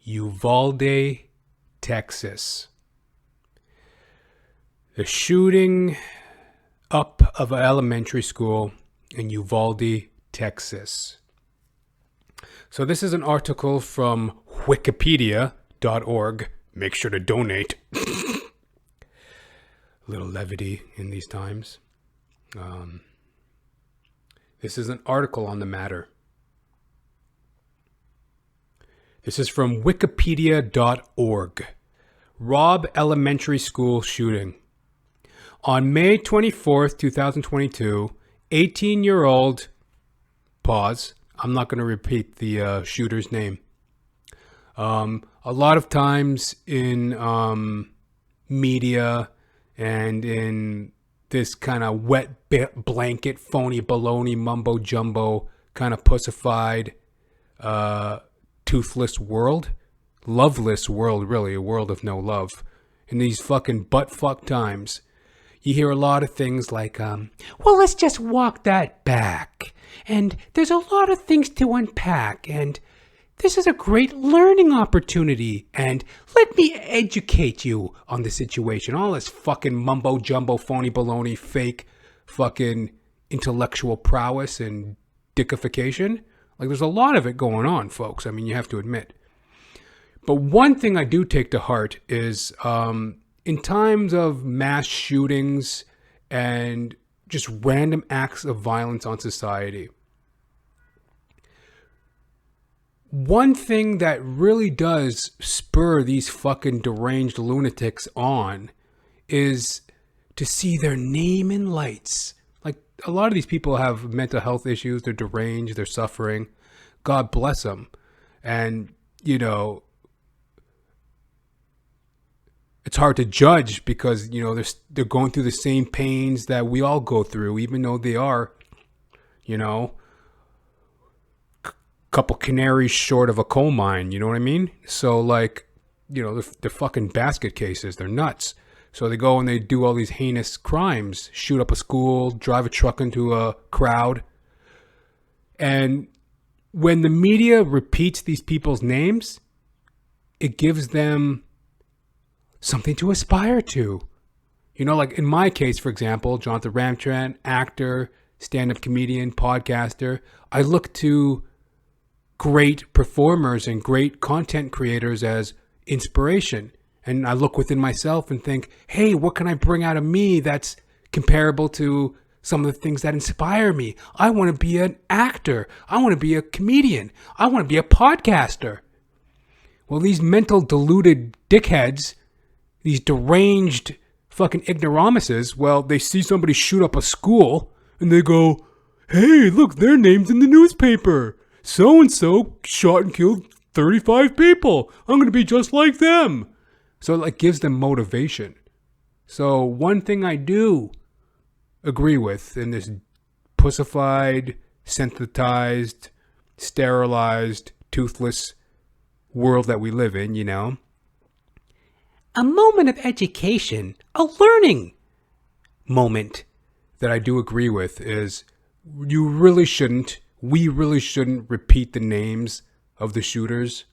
Uvalde, Texas. The shooting up of an elementary school in Uvalde, Texas. So this is an article from wikipedia.org. Make sure to donate. A little levity in these times. This is an article on the matter. This is from wikipedia.org. Robb Elementary School shooting. On May 24th, 2022, 18-year-old, pause, I'm not going to repeat the shooter's name. A lot of times in media and in this kind of wet blanket, phony baloney, mumbo jumbo, kind of pussified, toothless world, loveless world, really, a world of no love. In these fucking butt-fuck times, you hear a lot of things like, well, let's just walk that back. And there's a lot of things to unpack. And this is a great learning opportunity. And let me educate you on the situation. All this fucking mumbo jumbo, phony baloney, fake fucking intellectual prowess and dickification. Like, there's a lot of it going on, folks. I mean, you have to admit. But one thing I do take to heart is, in times of mass shootings and just random acts of violence on society, one thing that really does spur these fucking deranged lunatics on is to see their name in lights. Like, a lot of these people have mental health issues. They're deranged. They're suffering. God bless them. And, you know, it's hard to judge because, you know, they're going through the same pains that we all go through, even though they are, you know, a couple canaries short of a coal mine. You know what I mean? So, like, you know, they're fucking basket cases. They're nuts. So they go and they do all these heinous crimes, shoot up a school, drive a truck into a crowd. And when the media repeats these people's names, it gives them something to aspire to. You know, like in my case, for example, JRtheP, actor, stand-up comedian, podcaster. I look to great performers and great content creators as inspiration. And I look within myself and think, hey, what can I bring out of me that's comparable to some of the things that inspire me? I want to be an actor. I want to be a comedian. I want to be a podcaster. Well, these mental deluded dickheads, these deranged fucking ignoramuses, well, they see somebody shoot up a school and they go, hey, look, their name's in the newspaper. So-and-so shot and killed 35 people. I'm going to be just like them. So it like gives them motivation. So one thing I do agree with in this pussified, synthesized, sterilized, toothless world that we live in, you know, a moment of education, a learning moment that I do agree with is we really shouldn't repeat the names of the shooters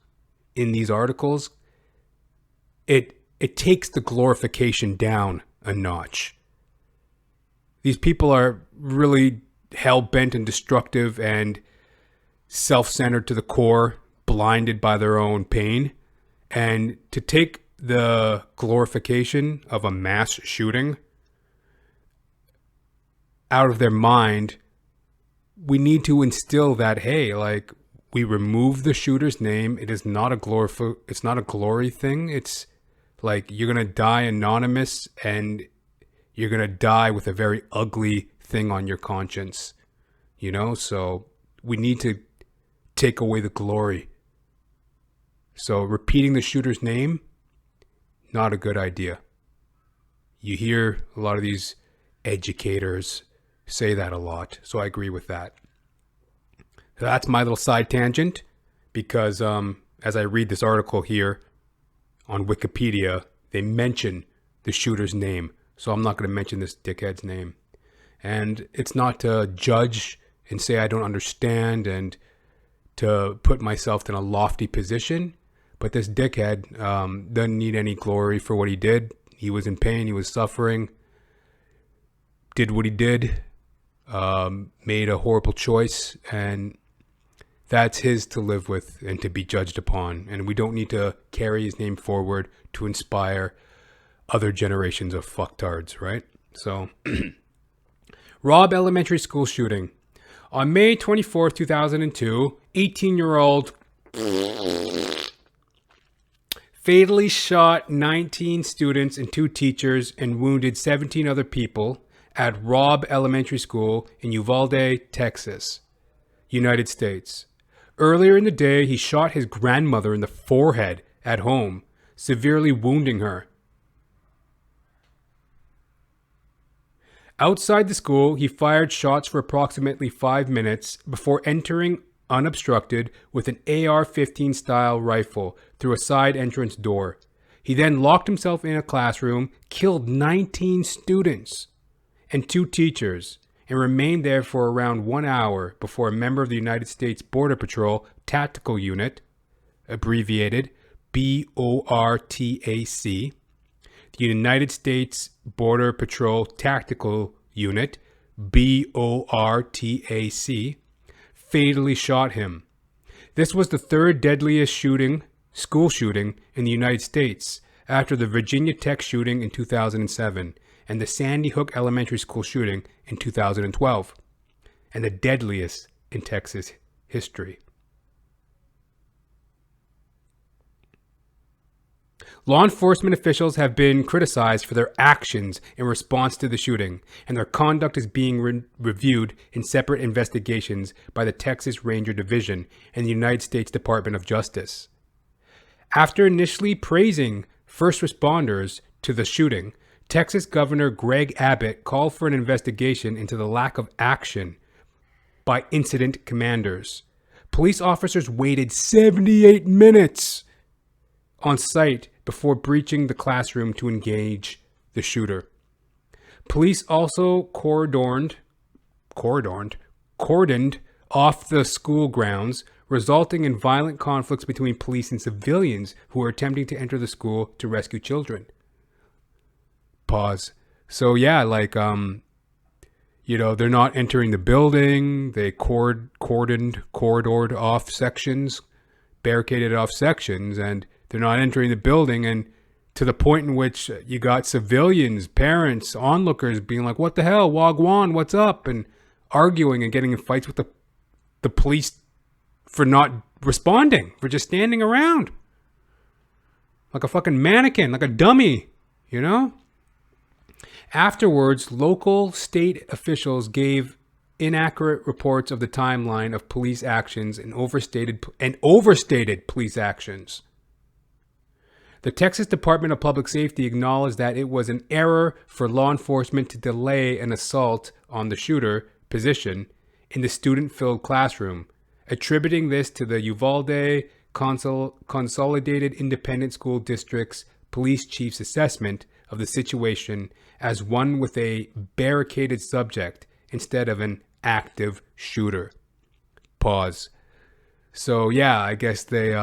in these articles. It takes the glorification down a notch. These people are really hell-bent and destructive and self-centered to the core, blinded by their own pain. And to take the glorification of a mass shooting out of their mind, we need to instill that, hey, like, we remove the shooter's name. It is not it's not a glory thing. It's like you're going to die anonymous and you're going to die with a very ugly thing on your conscience, you know? So we need to take away the glory. So repeating the shooter's name, not a good idea. You hear a lot of these educators say that a lot. So I agree with that. That's my little side tangent because as I read this article here on Wikipedia, they mention the shooter's name. So I'm not going to mention this dickhead's name. And it's not to judge and say I don't understand and to put myself in a lofty position, But this dickhead doesn't need any glory for what he did. He was in pain. He was suffering. Did what he did. Made a horrible choice. And that's his to live with and to be judged upon. And we don't need to carry his name forward to inspire other generations of fucktards, right? So, Robb Elementary School shooting. On May 24th, 2002, 18-year-old fatally shot 19 students and 2 teachers and wounded 17 other people at Robb Elementary School in Uvalde, Texas, United States. Earlier in the day, he shot his grandmother in the forehead at home, severely wounding her. Outside the school, he fired shots for approximately 5 minutes before entering unobstructed with an AR-15 style rifle through a side entrance door. He then locked himself in a classroom, killed 19 students and 2 teachers, and remained there for around 1 hour before a member of the United States Border Patrol Tactical Unit, abbreviated BORTAC, the United States Border Patrol Tactical Unit, BORTAC, fatally shot him. This was the 3rd deadliest school shooting in the United States after the Virginia Tech shooting in 2007 and the Sandy Hook Elementary School shooting in 2012, and the deadliest in Texas history. Law enforcement officials have been criticized for their actions in response to the shooting, and their conduct is being reviewed in separate investigations by the Texas Ranger Division and the United States Department of Justice. After initially praising first responders to the shooting, Texas Governor Greg Abbott called for an investigation into the lack of action by incident commanders. Police officers waited 78 minutes on site before breaching the classroom to engage the shooter. Police also cordoned off the school grounds, resulting in violent conflicts between police and civilians who were attempting to enter the school to rescue children. Pause. So yeah, like, they're not entering the building. They corridored off sections, barricaded off sections, and they're not entering the building, and to the point in which you got civilians, parents, onlookers being like, what the hell, Wagwan, what's up? And arguing and getting in fights with the police for not responding, for just standing around. Like a fucking mannequin, like a dummy, Afterwards, local state officials gave inaccurate reports of the timeline of police actions and overstated police actions. The Texas Department of Public Safety acknowledged that it was an error for law enforcement to delay an assault on the shooter position in the student-filled classroom, attributing this to the Uvalde Consolidated Independent School District's police chief's assessment of the situation as one with a barricaded subject instead of an active shooter. Pause. So yeah, I guess they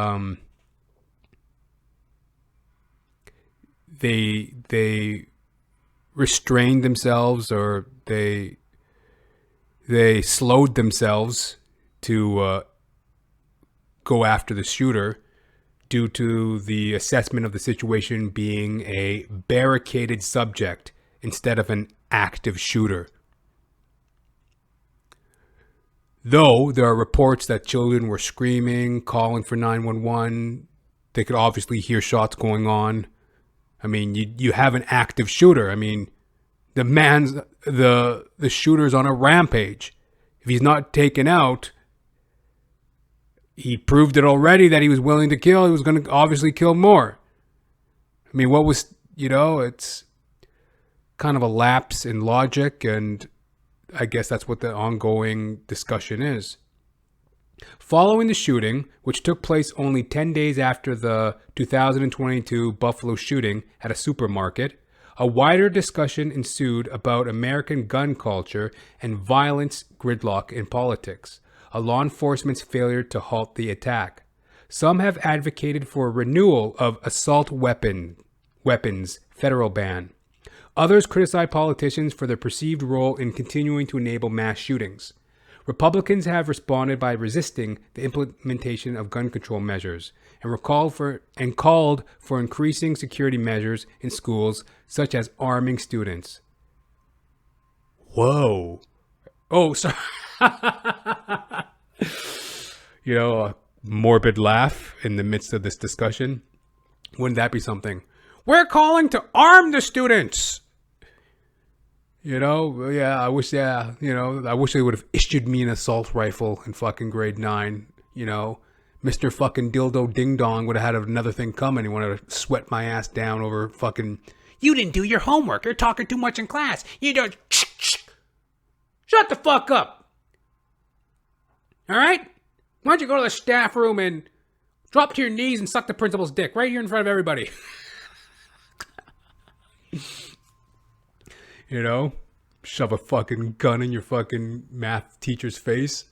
restrained themselves, or they slowed themselves to go after the shooter due to the assessment of the situation being a barricaded subject instead of an active shooter. Though there are reports that children were screaming, calling for 911, they could obviously hear shots going on. I mean, you have an active shooter. I mean, the shooter's on a rampage. If he's not taken out, he proved it already that he was willing to kill. He was going to obviously kill more. I mean, it's kind of a lapse in logic, and I guess that's what the ongoing discussion is. Following the shooting, which took place only 10 days after the 2022 Buffalo shooting at a supermarket, a wider discussion ensued about American gun culture and violence gridlock in politics, a law enforcement's failure to halt the attack. Some have advocated for a renewal of assault weapons federal ban. Others criticize politicians for their perceived role in continuing to enable mass shootings. Republicans have responded by resisting the implementation of gun control measures and called for increasing security measures in schools, such as arming students. Whoa. Oh, sorry. A morbid laugh in the midst of this discussion. Wouldn't that be something? We're calling to arm the students. I wish they would have issued me an assault rifle in fucking grade 9. Mr. fucking Dildo Ding Dong would have had another thing coming. He wanted to sweat my ass down over fucking, you didn't do your homework. You're talking too much in class. You don't. Shut the fuck up. All right? Why don't you go to the staff room and drop to your knees and suck the principal's dick right here in front of everybody? Shove a fucking gun in your fucking math teacher's face.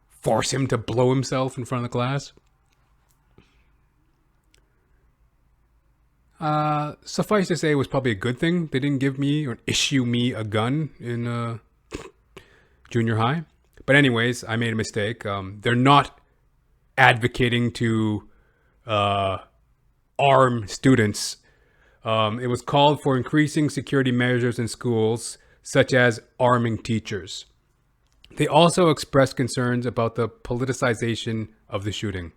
Force him to blow himself in front of the class. Suffice to say, it was probably a good thing they didn't give me or issue me a gun in junior high. But anyways, I made a mistake. They're not advocating to arm students. It was called for increasing security measures in schools, such as arming teachers. They also expressed concerns about the politicization of the shooting.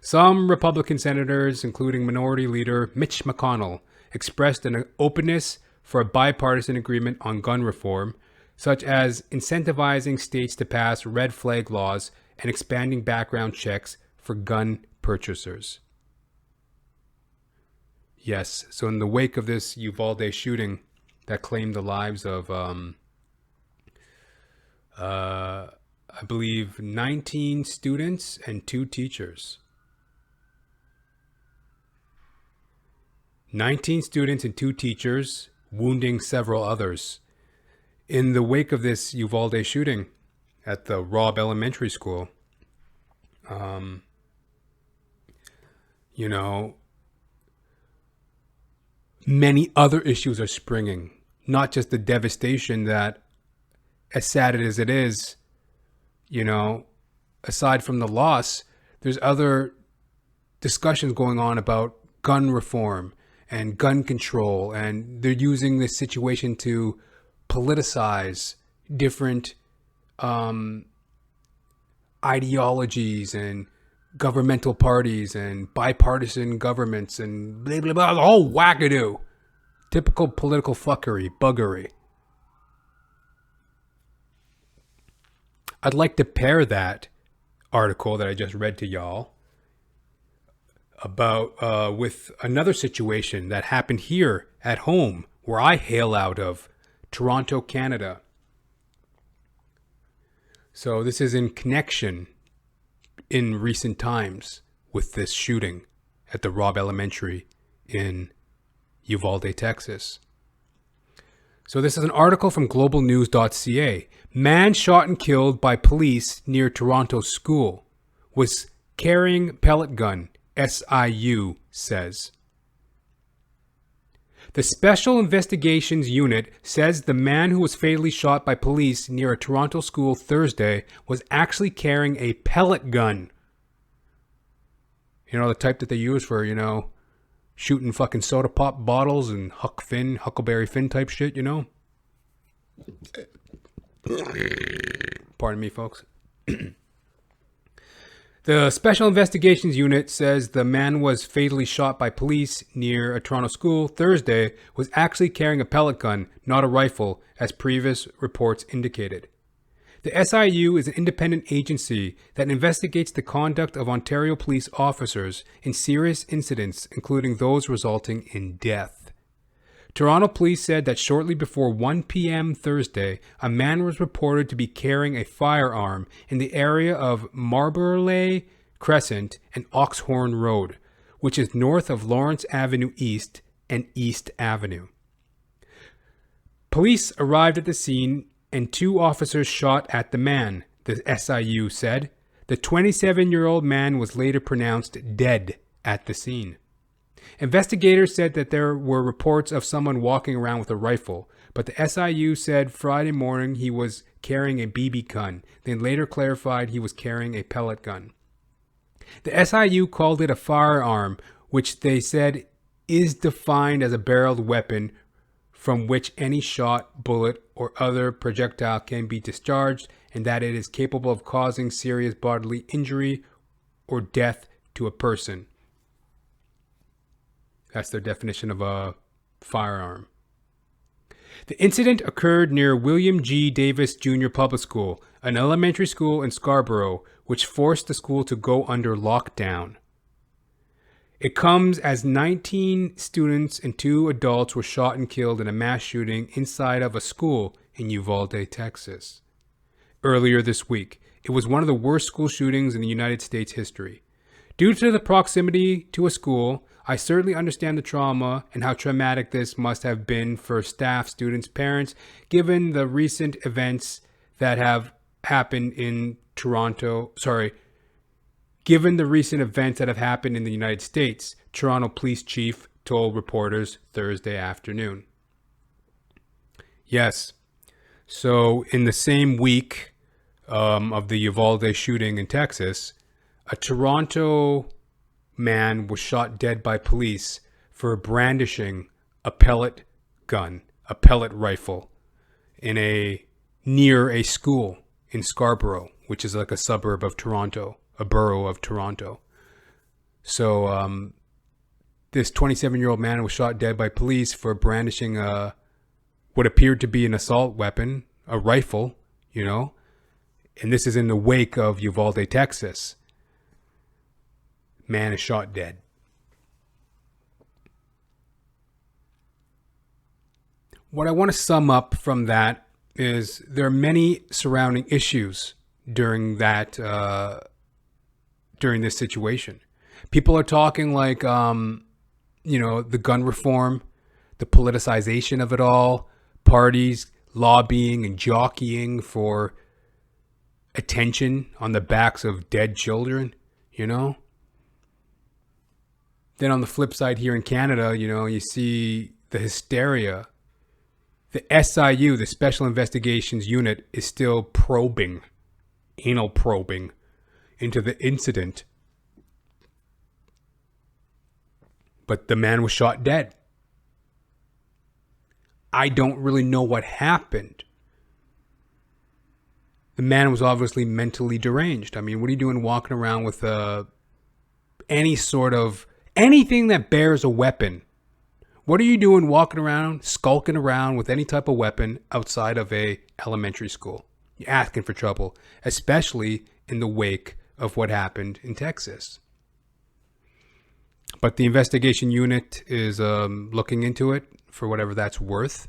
Some Republican senators, including Minority Leader Mitch McConnell, expressed an openness for a bipartisan agreement on gun reform, such as incentivizing states to pass red flag laws and expanding background checks for gun purchasers. Yes, so in the wake of this Uvalde shooting that claimed the lives of, I believe, 19 students and 2 teachers. 19 students and 2 teachers, wounding several others. In the wake of this Uvalde shooting at the Robb Elementary School, many other issues are springing. Not just the devastation that, as sad as it is, aside from the loss, there's other discussions going on about gun reform and gun control. And they're using this situation to politicize different ideologies and governmental parties and bipartisan governments and blah, blah, blah, the whole wackadoo. Typical political fuckery, buggery. I'd like to pair that article that I just read to y'all about with another situation that happened here at home where I hail out of, Toronto, Canada. So this is in connection in recent times with this shooting at the Robb Elementary in Uvalde, Texas. So this is an article from globalnews.ca. Man shot and killed by police near Toronto school. Was carrying pellet gun, SIU says. The Special Investigations Unit says the man who was fatally shot by police near a Toronto school Thursday was actually carrying a pellet gun. The type that they use for, shooting fucking soda pop bottles and Huckleberry Finn type shit, Pardon me, folks. The Special Investigations Unit says the man was fatally shot by police near a Toronto school Thursday was actually carrying a pellet gun, not a rifle, as previous reports indicated. The SIU is an independent agency that investigates the conduct of Ontario police officers in serious incidents, including those resulting in death. Toronto police said that shortly before 1 p.m. Thursday, a man was reported to be carrying a firearm in the area of Marlborough Crescent and Oxhorn Road, which is north of Lawrence Avenue East and East Avenue. Police arrived at the scene and 2 officers shot at the man, the SIU said. The 27-year-old man was later pronounced dead at the scene. Investigators said that there were reports of someone walking around with a rifle, but the SIU said Friday morning he was carrying a BB gun, then later clarified he was carrying a pellet gun. The SIU called it a firearm, which they said is defined as a barreled weapon from which any shot, bullet, or other projectile can be discharged, and that it is capable of causing serious bodily injury or death to a person. That's their definition of a firearm. The incident occurred near William G. Davis Jr. Public School, an elementary school in Scarborough, which forced the school to go under lockdown. It comes as 19 students and 2 adults were shot and killed in a mass shooting inside of a school in Uvalde, Texas. Earlier this week, it was one of the worst school shootings in the United States history. Due to the proximity to a school, I certainly understand the trauma and how traumatic this must have been for staff, students, parents, given the recent events that have happened in Given the recent events that have happened in the United States, Toronto Police Chief told reporters Thursday afternoon. Yes. So in the same week of the Uvalde shooting in Texas, a Toronto man was shot dead by police for brandishing a pellet gun, a pellet rifle, near a school in Scarborough, which is like a suburb of Toronto, a borough of Toronto. So this 27-year-old man was shot dead by police for brandishing what appeared to be an assault weapon, a rifle, and this is in the wake of Uvalde, Texas. Man is shot dead. What I want to sum up from that is there are many surrounding issues during this situation. People are talking like, the gun reform, the politicization of it all, parties lobbying and jockeying for attention on the backs of dead children, Then on the flip side here in Canada, you see the hysteria. The SIU, the Special Investigations Unit, is still anal probing into the incident. But the man was shot dead. I don't really know what happened. The man was obviously mentally deranged. I mean, what are you doing walking around with anything that bears a weapon? What are you doing walking around, skulking around with any type of weapon outside of a elementary school? You're asking for trouble, especially in the wake of what happened in Texas. But the investigation unit is looking into it for whatever that's worth.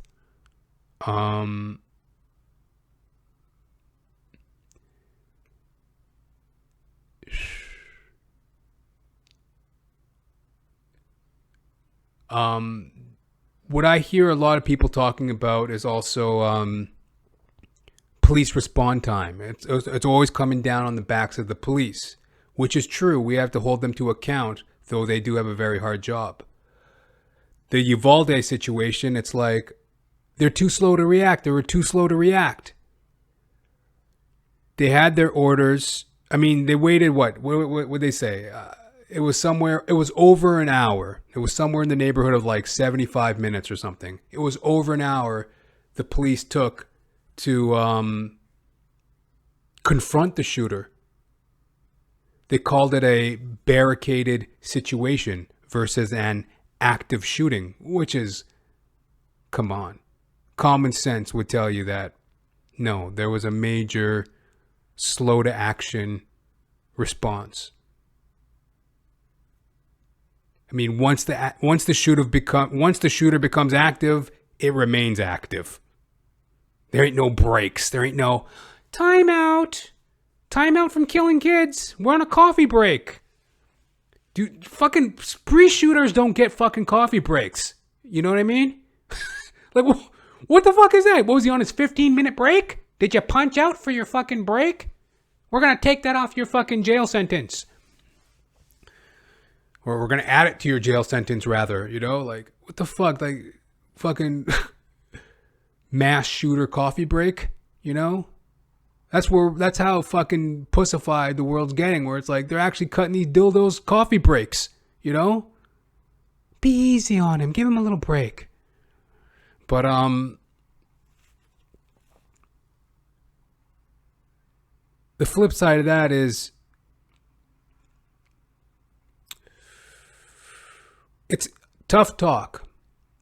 What I hear a lot of people talking about is also police respond time. It's always coming down on the backs of the police, which is true. We have to hold them to account, though they do have a very hard job. The Uvalde situation, it's like they're too slow to react. They were too slow to react. They had their orders. I mean, they waited, what would they say? It was over an hour. It was somewhere in the neighborhood of like 75 minutes or something. It was over an hour the police took to confront the shooter. They called it a barricaded situation versus an active shooting, which is, come on. Common sense would tell you that, no, there was a major slow to action response. I mean, once the shooter becomes active, it remains active. There ain't no breaks. There ain't no timeout. Timeout from killing kids. We're on a coffee break. Dude, fucking spree shooters don't get fucking coffee breaks. You know what I mean? Like, what the fuck is that? What was he on his 15-minute break? Did you punch out for your fucking break? We're going to take that off your fucking jail sentence. Or we're going to add it to your jail sentence, rather. You know, like, what the fuck? Like, fucking mass shooter coffee break, you know? That's how fucking pussified the world's getting, where it's like they're actually cutting these dildos coffee breaks, you know? Be easy on him. Give him a little break. But, the flip side of that is it's tough talk.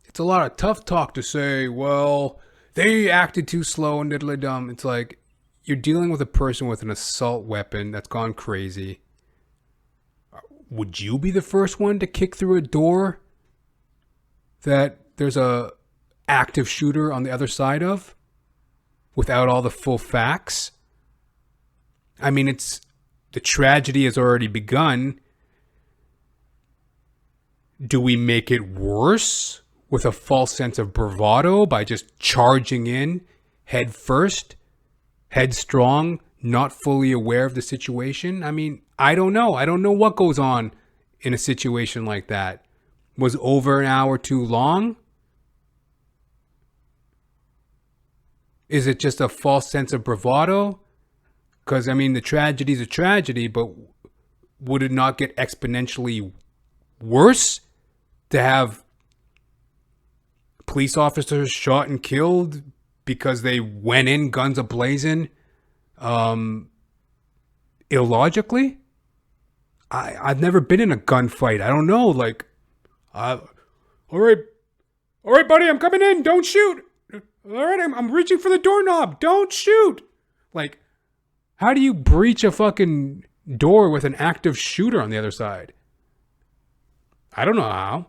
It's a lot of tough talk to say, well, they acted too slow and diddly dumb. It's like, you're dealing with a person with an assault weapon that's gone crazy. Would you be the first one to kick through a door that there's a active shooter on the other side of without all the full facts? I mean, the tragedy has already begun. Do we make it worse with a false sense of bravado by just charging in head first, headstrong, not fully aware of the situation? I mean, I don't know. I don't know what goes on in a situation like that. Was over an hour too long? Is it just a false sense of bravado? Because, I mean, the tragedy's a tragedy, but would it not get exponentially worse to have police officers shot and killed because they went in guns a-blazing illogically? I've never been in a gunfight. I don't know. Like, all right, buddy, I'm coming in. Don't shoot. All right, I'm reaching for the doorknob. Don't shoot. Like, how do you breach a fucking door with an active shooter on the other side? I don't know how.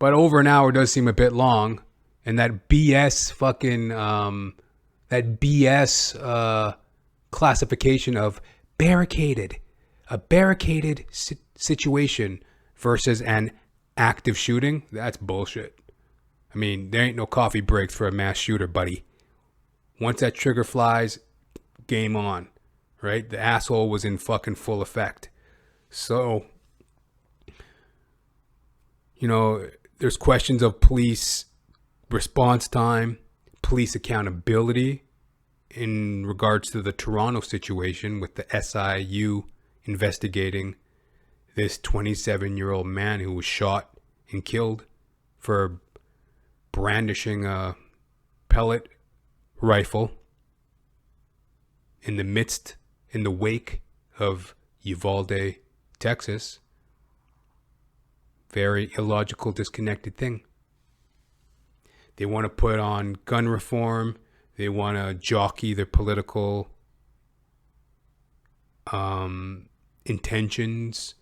But over an hour does seem a bit long. And that BS fucking, that BS classification of barricaded. A barricaded situation versus an active shooting. That's bullshit. I mean, there ain't no coffee breaks for a mass shooter, buddy. Once that trigger flies, game on, right? The asshole was in fucking full effect. So, you know, there's questions of police response time, police accountability in regards to the Toronto situation with the SIU investigating this 27-year-old man who was shot and killed for brandishing a pellet rifle in the wake of Uvalde, Texas. Very illogical, disconnected thing. They want to put on gun reform. They want to jockey their political intentions.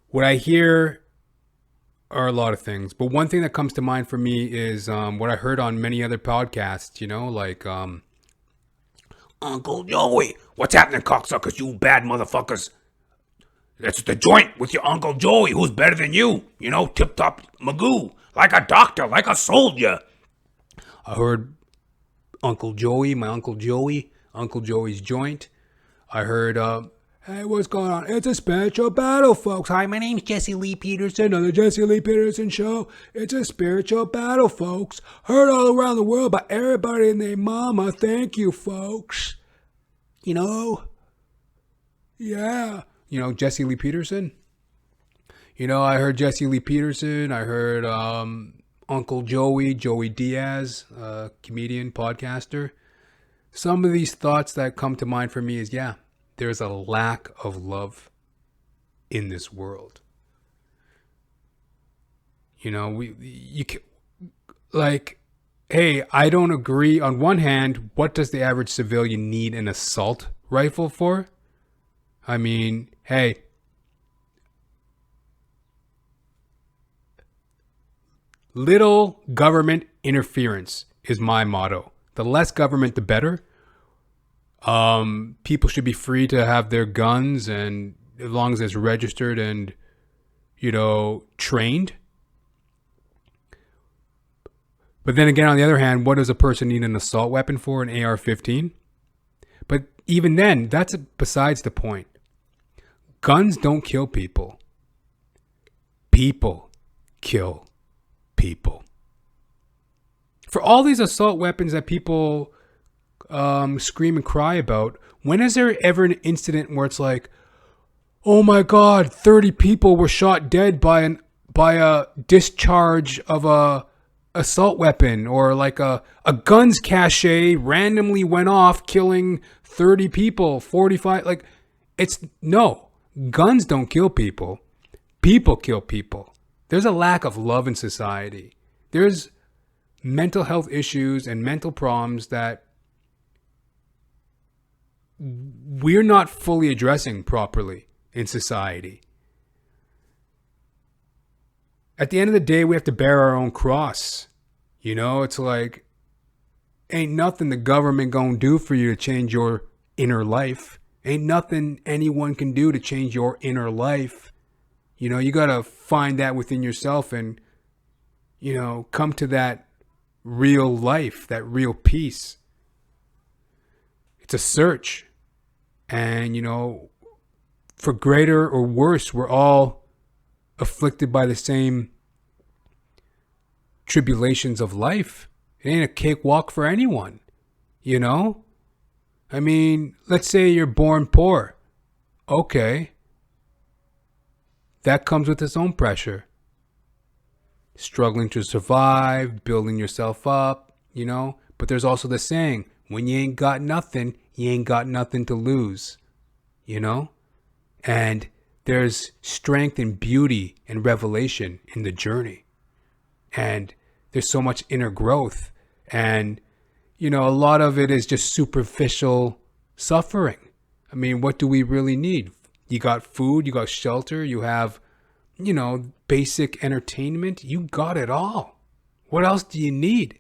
What I hear are a lot of things, but one thing that comes to mind for me is what I heard on many other podcasts, you know, like Uncle Joey, what's happening, cocksuckers, you bad motherfuckers? That's the joint with your Uncle Joey, who's better than you, you know, tip-top Magoo, like a doctor, like a soldier. I heard Uncle Joey, my Uncle Joey, Uncle Joey's joint. I heard, hey, what's going on? It's a spiritual battle, folks. Hi, my name's Jesse Lee Peterson on the Jesse Lee Peterson Show. It's a spiritual battle, folks. Heard all around the world by everybody and their mama. Thank you, folks. You know? Yeah. You know, Jesse Lee Peterson? You know, I heard Jesse Lee Peterson. I heard Uncle Joey Diaz, comedian, podcaster. Some of these thoughts that come to mind for me is, yeah, there's a lack of love in this world. You know, hey, I don't agree. On one hand, what does the average civilian need an assault rifle for? I mean, hey, little government interference is my motto. The less government, the better. People should be free to have their guns, and as long as it's registered and, you know, trained. But then again, on the other hand, what does a person need an assault weapon for? An AR-15? But even then, that's besides the point. Guns don't kill people. People kill people. For all these assault weapons that people scream and cry about, when is there ever an incident where it's like, oh my God, 30 people were shot dead by a discharge of a assault weapon, or like a guns cache randomly went off killing 30 people, 45? Like, it's no, guns don't kill people. People kill people. There's a lack of love in society. There's mental health issues and mental problems that we're not fully addressing properly in society. At the end of the day, we have to bear our own cross. You know, it's like, ain't nothing the government gonna do for you to change your inner life. Ain't nothing anyone can do to change your inner life. You know, you gotta find that within yourself and, you know, come to that real life, that real peace. It's a search. And, you know, for greater or worse, we're all afflicted by the same tribulations of life. It ain't a cakewalk for anyone, you know? I mean, let's say you're born poor. Okay. That comes with its own pressure. Struggling to survive, building yourself up, you know? But there's also the saying, when you ain't got nothing, you ain't got nothing to lose, you know? And there's strength and beauty and revelation in the journey. And there's so much inner growth. And, you know, a lot of it is just superficial suffering. I mean, what do we really need? You got food, you got shelter, you have, you know, basic entertainment. You got it all. What else do you need?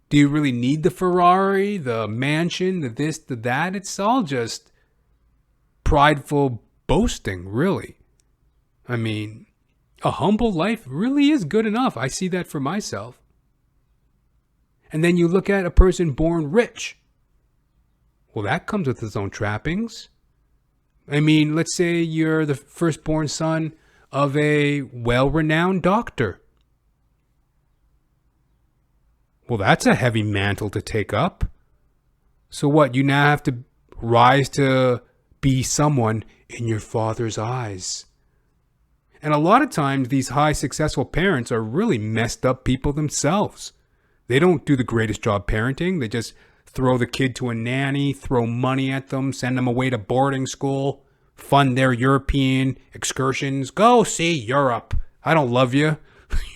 Do you really need the Ferrari, the mansion, the this, the that? It's all just prideful boasting, really. I mean, a humble life really is good enough. I see that for myself. And then you look at a person born rich. Well, that comes with its own trappings. I mean, let's say you're the firstborn son of a well-renowned doctor. Well, that's a heavy mantle to take up. So what? You now have to rise to be someone in your father's eyes. And a lot of times these high successful parents are really messed up people themselves. They don't do the greatest job parenting. They just throw the kid to a nanny, throw money at them, send them away to boarding school, fund their European excursions. Go see Europe. I don't love you.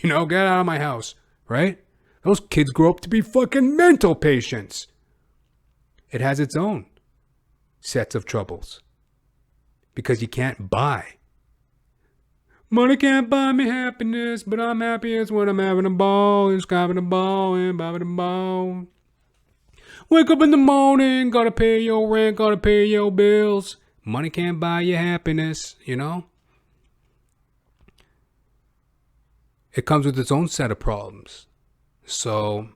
You know, get out of my house, right? Those kids grow up to be fucking mental patients. It has its own sets of troubles because you can't buy. Money can't buy me happiness, but I'm happiest when I'm having a ball and having a ball and having a ball. Wake up in the morning, gotta pay your rent, gotta pay your bills. Money can't buy you happiness, you know? It comes with its own set of problems. So,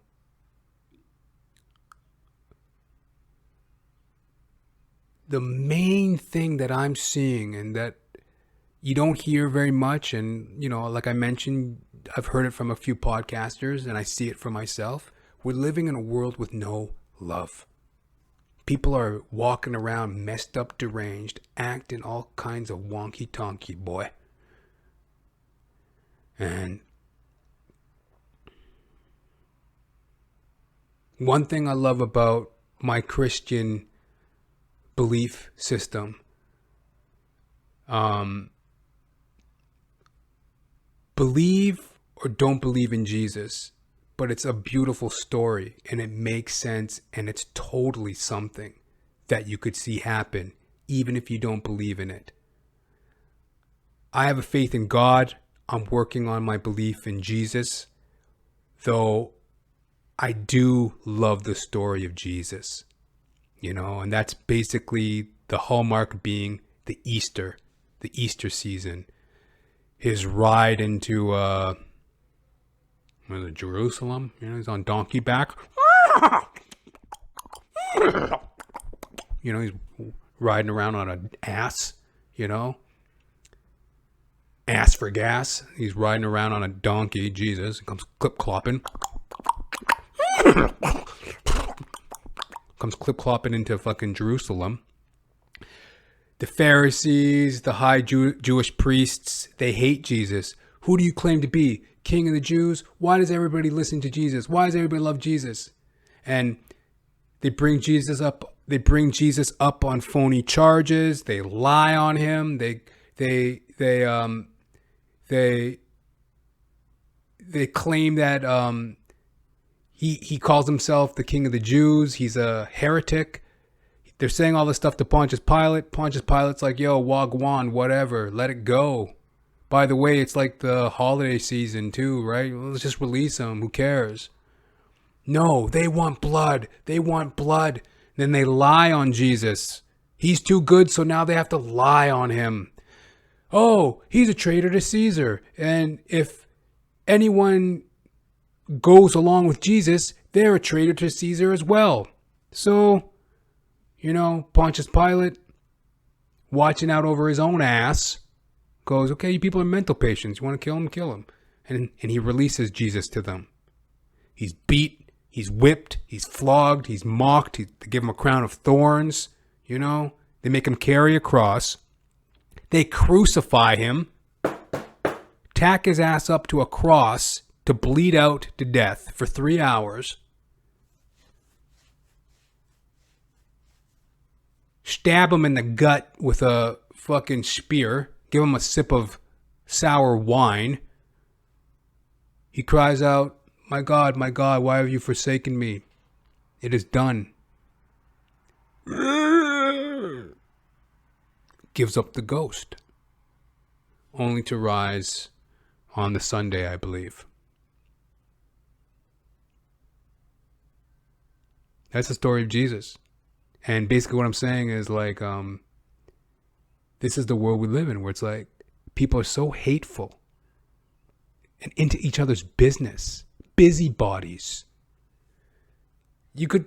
the main thing that I'm seeing and that you don't hear very much, and, you know, like I mentioned, I've heard it from a few podcasters and I see it for myself. We're living in a world with no love. People are walking around messed up, deranged, acting all kinds of wonky-tonky, boy. And one thing I love about my Christian belief system, believe or don't believe in Jesus, but it's a beautiful story and it makes sense and it's totally something that you could see happen even if you don't believe in it. I have a faith in God. I'm working on my belief in Jesus, though I do love the story of Jesus, you know, and that's basically the hallmark being the Easter season. His ride into Was it Jerusalem? He's on donkey back. He's riding around on an ass, ass for gas. He's riding around on a donkey. Jesus. He comes clip-clopping. Comes clip-clopping into fucking Jerusalem. The Pharisees, the high Jewish priests, they hate Jesus. Who do you claim to be? King of the Jews? Why does everybody listen to Jesus? Why does everybody love Jesus? And they bring Jesus up. They bring Jesus up on phony charges. They lie on him. They claim that he calls himself the King of the Jews. He's a heretic. They're saying all this stuff to Pontius Pilate. Pontius Pilate's like, yo, wagwan, whatever, let it go. By the way, it's like the holiday season too, right? Well, let's just release him. Who cares? No, they want blood. They want blood. Then they lie on Jesus. He's too good, so now they have to lie on him. Oh, he's a traitor to Caesar. And if anyone goes along with Jesus, they're a traitor to Caesar as well. So, Pontius Pilate, watching out over his own ass, goes, okay, you people are mental patients. You want to kill him? Kill him. And he releases Jesus to them. He's beat. He's whipped. He's flogged. He's mocked. They give him a crown of thorns. They make him carry a cross. They crucify him, tack his ass up to a cross to bleed out to death for 3 hours. Stab him in the gut with a fucking spear. Give him a sip of sour wine. He cries out, my God, why have you forsaken me? It is done. Gives up the ghost. Only to rise on the Sunday, I believe. That's the story of Jesus. And basically what I'm saying is this is the world we live in, where it's like people are so hateful and into each other's business, busybodies. You could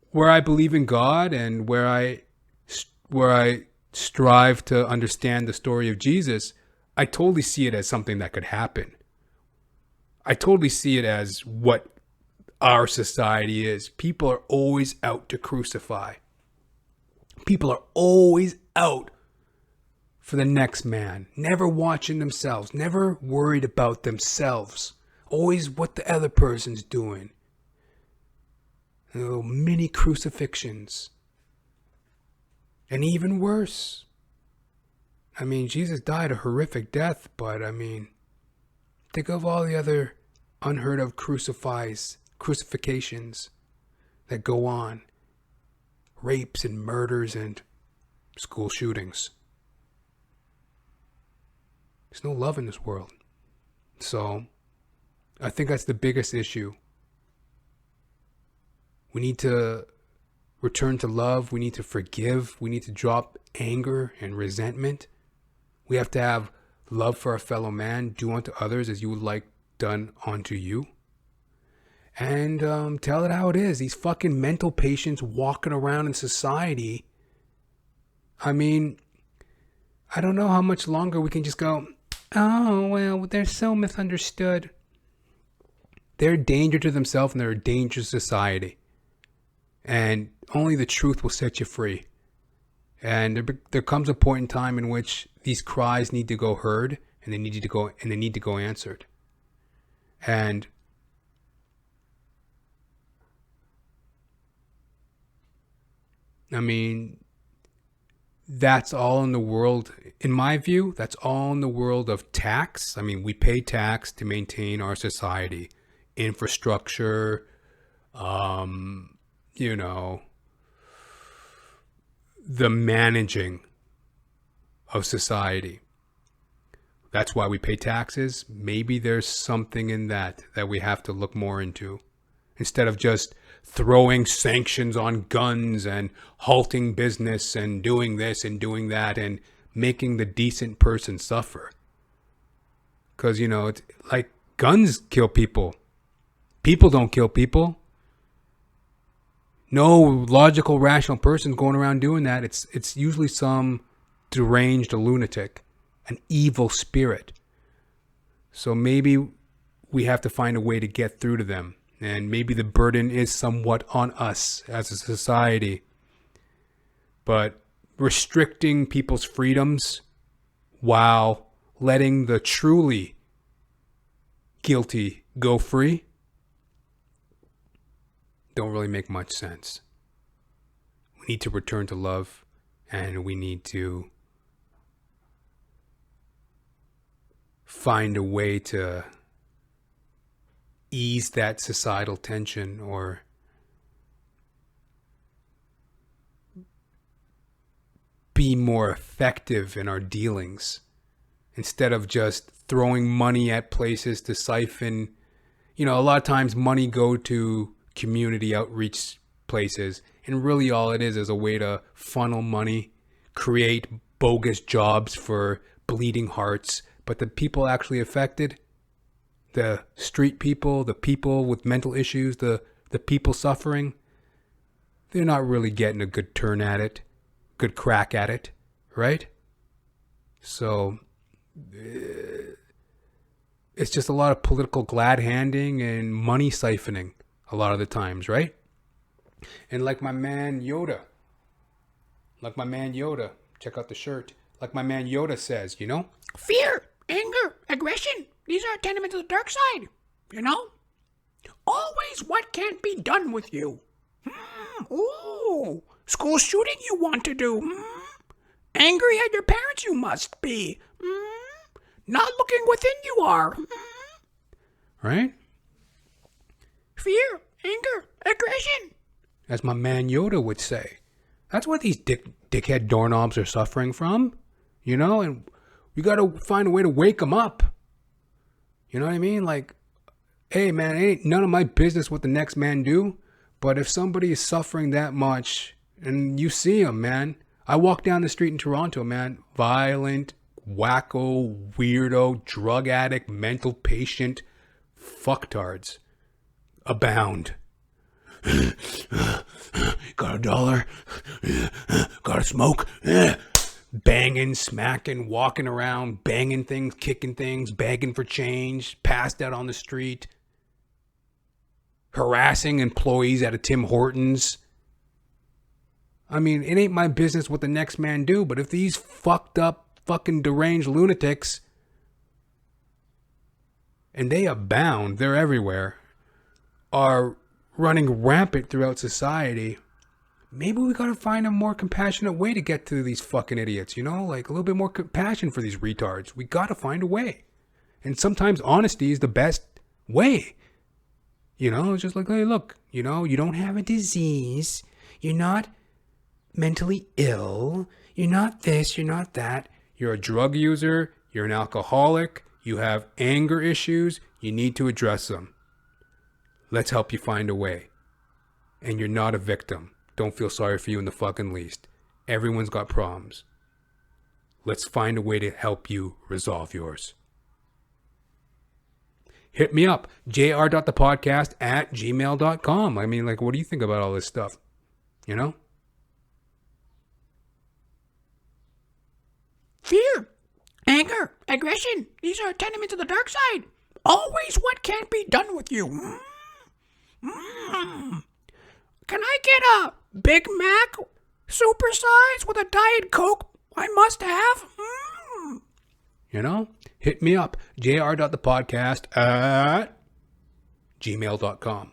where I believe in God and where I strive to understand the story of Jesus, I totally see it as something that could happen. I totally see it as what our society is. People are always out to crucify. People are always out for the next man, never watching themselves, never worried about themselves, always what the other person's doing. Mini crucifixions. And even worse. Jesus died a horrific death, but think of all the other unheard of crucifixions that go on. Rapes and murders and school shootings. There's no love in this world. So, I think that's the biggest issue. We need to return to love. We need to forgive. We need to drop anger and resentment. We have to have love for our fellow man. Do unto others as you would like done unto you. And tell it how it is. These fucking mental patients walking around in society. I don't know how much longer we can just go, oh, well, they're so misunderstood. They're a danger to themselves and they're a danger to society. And only the truth will set you free. And there comes a point in time in which these cries need to go heard and they need to go answered. And that's all in the world, in my view, that's all in the world of tax. We pay tax to maintain our society. Infrastructure, the managing of society. That's why we pay taxes. Maybe there's something in that we have to look more into. Instead of just throwing sanctions on guns and halting business and doing this and doing that and making the decent person suffer. Because, it's like Guns kill people. People don't kill people. No logical, rational person going around doing that. It's usually some deranged lunatic, an evil spirit. So maybe we have to find a way to get through to them. And maybe the burden is somewhat on us as a society. But restricting people's freedoms while letting the truly guilty go free don't really make much sense. We need to return to love, and we need to find a way to ease that societal tension, or be more effective in our dealings instead of just throwing money at places to siphon. A lot of times money go to community outreach places, and really all it is a way to funnel money, create bogus jobs for bleeding hearts. But the people actually affected, the street people, the people with mental issues, the people suffering, they're not really getting a good turn at it, good crack at it, right? So it's just a lot of political glad handing and money siphoning a lot of the times, right? And like my man Yoda, check out the shirt. Like my man Yoda says, fear, anger, aggression, these are tenements of the dark side, Always what can't be done with you. Ooh, school shooting you want to do. Angry at your parents you must be. Not looking within you are. Right? Fear, anger, aggression. As my man Yoda would say. That's what these dickhead doorknobs are suffering from, and we got to find a way to wake them up. You know what I mean? Like, hey man, it ain't none of my business what the next man do, but if somebody is suffering that much and you see them, man, I walk down the street in Toronto, man, violent, wacko, weirdo, drug addict, mental patient, fucktards abound. Got $1? Got a smoke? Banging, smacking, walking around, banging things, kicking things, begging for change, passed out on the street, harassing employees at a Tim Hortons. I mean, it ain't my business what the next man do, but if these fucked up, fucking deranged lunatics, and they abound, they're everywhere, are running rampant throughout society, maybe we gotta find a more compassionate way to get to these fucking idiots, like a little bit more compassion for these retards. We gotta find a way. And sometimes honesty is the best way. It's just like, hey, look, you don't have a disease. You're not mentally ill. You're not this, you're not that. You're a drug user. You're an alcoholic. You have anger issues. You need to address them. Let's help you find a way. And you're not a victim. Don't feel sorry for you in the fucking least. Everyone's got problems. Let's find a way to help you resolve yours. Hit me up, jr.thepodcast at gmail.com. I mean, what do you think about all this stuff? Fear, anger, aggression, these are tenements of the dark side. Always what can't be done with you. Can I get a Big Mac supersize with a Diet Coke? I must have. Hit me up, jr.thepodcast at gmail.com.